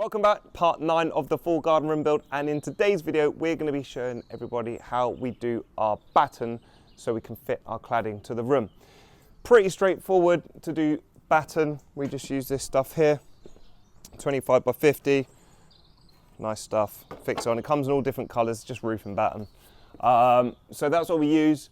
Welcome back, part 9 of the full garden room build, and in today's video we're going to be showing everybody how we do our batten so we can fit our cladding to the room. Pretty straightforward to do batten. We just use this stuff here, 25 by 50, nice stuff, fix it on. It comes in all different colours, just roofing batten. So that's what we use.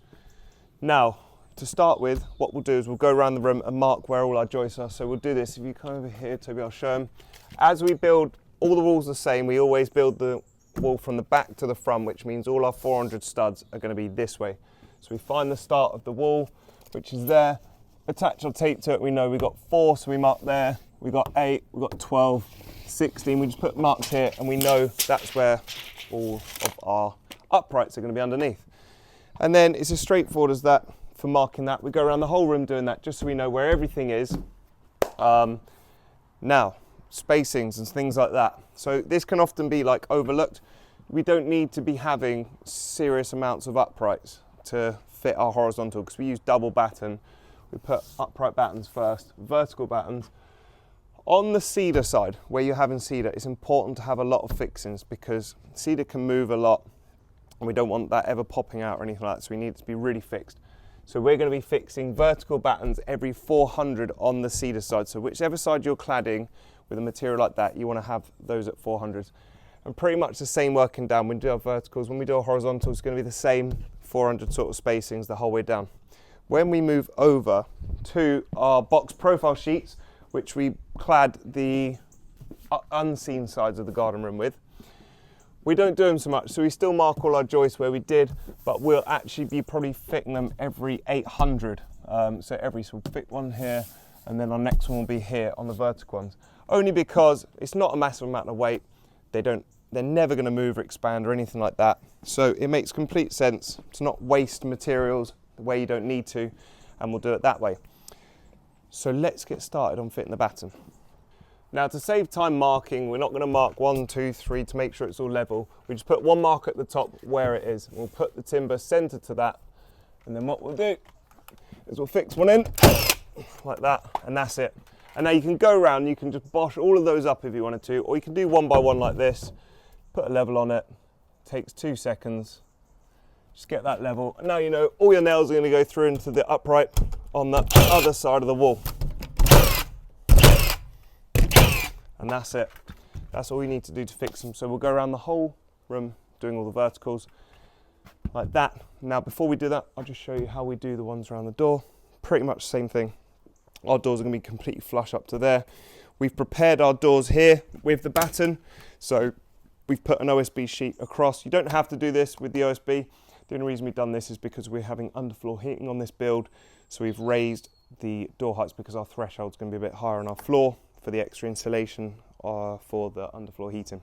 Now, to start with, what we'll do is we'll go around the room and mark where all our joists are. So we'll do this. If you come over here, Toby, I'll show them. As we build, all the walls the same. We always build the wall from the back to the front, which means all our 400 studs are going to be this way. So we find the start of the wall, which is there. Attach our tape to it. We know we've got 4, so we mark there. We've got 8, we've got 12, 16. We just put marks here, and we know that's where all of our uprights are going to be underneath. And then it's as straightforward as that. For marking that, we go around the whole room doing that just so we know where everything is. Now, spacings and things like that. So this can often be like overlooked. We don't need to be having serious amounts of uprights to fit our horizontal because we use double batten. We put upright battens first, vertical battens. On the cedar side, where you're having cedar, it's important to have a lot of fixings because cedar can move a lot and we don't want that ever popping out or anything like that, so we need it to be really fixed. So we're going to be fixing vertical battens every 400 on the cedar side. So whichever side you're cladding with a material like that, you want to have those at 400. And pretty much the same working down. When we do our verticals, when we do our horizontals, it's going to be the same 400 sort of spacings the whole way down. When we move over to our box profile sheets, which we clad the unseen sides of the garden room with, we don't do them so much, so we still mark all our joists where we did, but we'll actually be probably fitting them every 800. So we'll fit one here, and then our next one will be here on the vertical ones. Only because it's not a massive amount of weight. They're never going to move or expand or anything like that. So it makes complete sense to not waste materials the way you don't need to, and we'll do it that way. So let's get started on fitting the batten. Now, to save time marking, we're not going to mark 1, 2, 3 to make sure it's all level. We just put one mark at the top where it is. We'll put the timber centre to that, and then what we'll do is we'll fix one in like that, and that's it. And now you can go around, you can just bosh all of those up if you wanted to, or you can do one by one like this, put a level on it, takes 2 seconds, just get that level. And now you know all your nails are going to go through into the upright on the other side of the wall. And that's it. That's all you need to do to fix them. So we'll go around the whole room doing all the verticals like that. Now, before we do that, I'll just show you how we do the ones around the door. Pretty much the same thing. Our doors are going to be completely flush up to there. We've prepared our doors here with the batten. So we've put an OSB sheet across. You don't have to do this with the OSB. The only reason we've done this is because we're having underfloor heating on this build. So we've raised the door heights because our threshold is going to be a bit higher on our floor for the extra insulation for the underfloor heating.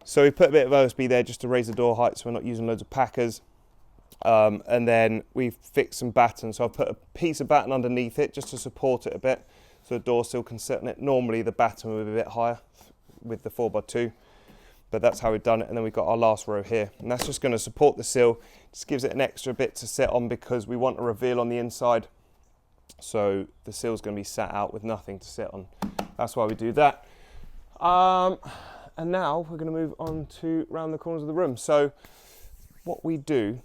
So we put a bit of OSB there just to raise the door height so we're not using loads of packers. And then we've fixed some batten. So I've put a piece of batten underneath it just to support it a bit so the door still can sit on it. Normally the batten will be a bit higher with the 4x2, but that's how we've done it. And then we've got our last row here, and that's just going to support the sill. Just gives it an extra bit to sit on because we want a reveal on the inside. So the sill's going to be sat out with nothing to sit on. That's why we do that. And now we're going to move on to round the corners of the room. So what we do,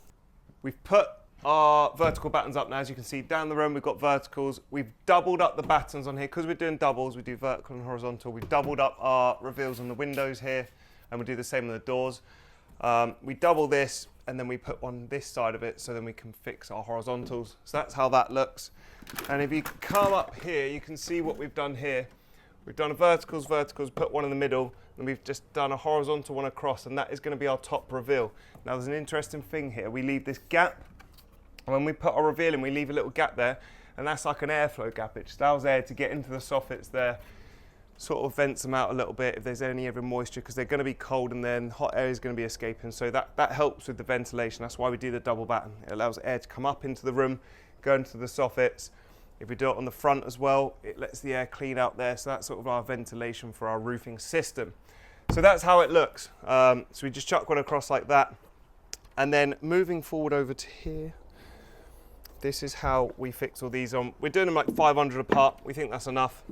we've put our vertical battens up now. As you can see down the room, we've got verticals. We've doubled up the battens on here. Because we're doing doubles, we do vertical and horizontal. We've doubled up our reveals on the windows here, and we do the same on the doors. We double this, and then we put one this side of it so then we can fix our horizontals. So that's how that looks. And if you come up here, you can see what we've done here. We've done a verticals, put one in the middle, and we've just done a horizontal one across, and that is going to be our top reveal. Now there's an interesting thing here. We leave this gap, and when we put our reveal in, we leave a little gap there, and that's like an airflow gap. It just allows air to get into the soffits there, sort of vents them out a little bit if there's any ever moisture, because they're going to be cold and then hot air is going to be escaping. So that helps with the ventilation. That's why we do the double batten. It allows air to come up into the room, go into the soffits. If we do it on the front as well, it lets the air clean out there. So that's sort of our ventilation for our roofing system. So that's how it looks. So we just chuck one across like that. And then moving forward over to here, this is how we fix all these on. We're doing them like 500 apart. We think that's enough.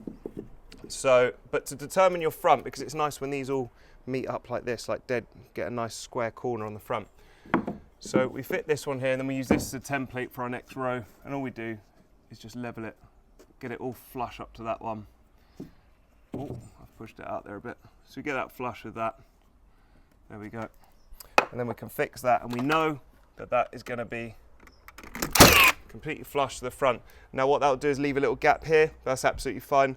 So, but to determine your front, because it's nice when these all meet up like this, like dead, get a nice square corner on the front. So we fit this one here, and then we use this as a template for our next row, and all we do is just level it, get it all flush up to that one. Oh, I've pushed it out there a bit. So we get that flush with that. There we go. And then we can fix that, and we know that that is going to be completely flush to the front. Now what that'll do is leave a little gap here. That's absolutely fine.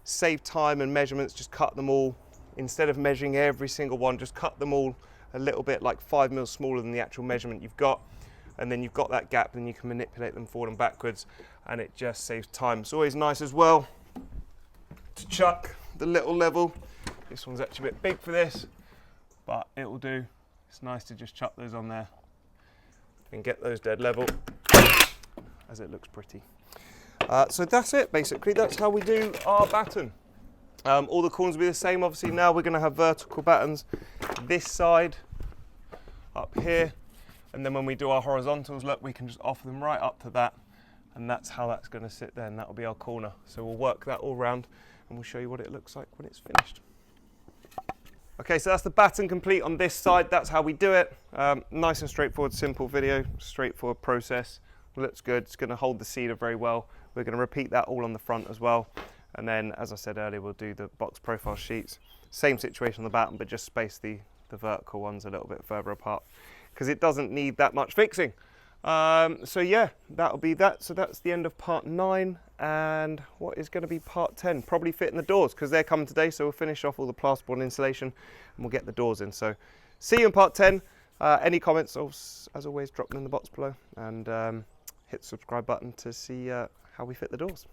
Save time and measurements, just cut them all. Instead of measuring every single one, just cut them all a little bit, like 5 mils smaller than the actual measurement you've got. And then you've got that gap, and you can manipulate them forward and backwards, and it just saves time. It's always nice as well to chuck the little level. This one's actually a bit big for this, but it will do. It's nice to just chuck those on there and get those dead level, as it looks pretty. So that's it, basically. That's how we do our batten. All the corners will be the same. Obviously now we're going to have vertical battens this side, up here, and then when we do our horizontals, look, we can just offer them right up to that, and that's how that's going to sit there, and that will be our corner. So we'll work that all round, and we'll show you what it looks like when it's finished. Okay, so that's the batten complete on this side. That's how we do it. Nice and straightforward, simple video, straightforward process. Looks good. It's going to hold the cedar very well. We're going to repeat that all on the front as well. And then, as I said earlier, we'll do the box profile sheets. Same situation on the batten, but just space the vertical ones a little bit further apart, because it doesn't need that much fixing. So yeah, that'll be that. So that's the end of part 9, and what is going to be part 10? Probably fitting the doors, because they're coming today. So we'll finish off all the plasterboard insulation, and we'll get the doors in. So see you in part 10. Any comments, as always, drop them in the box below, and hit the subscribe button to see how we fit the doors.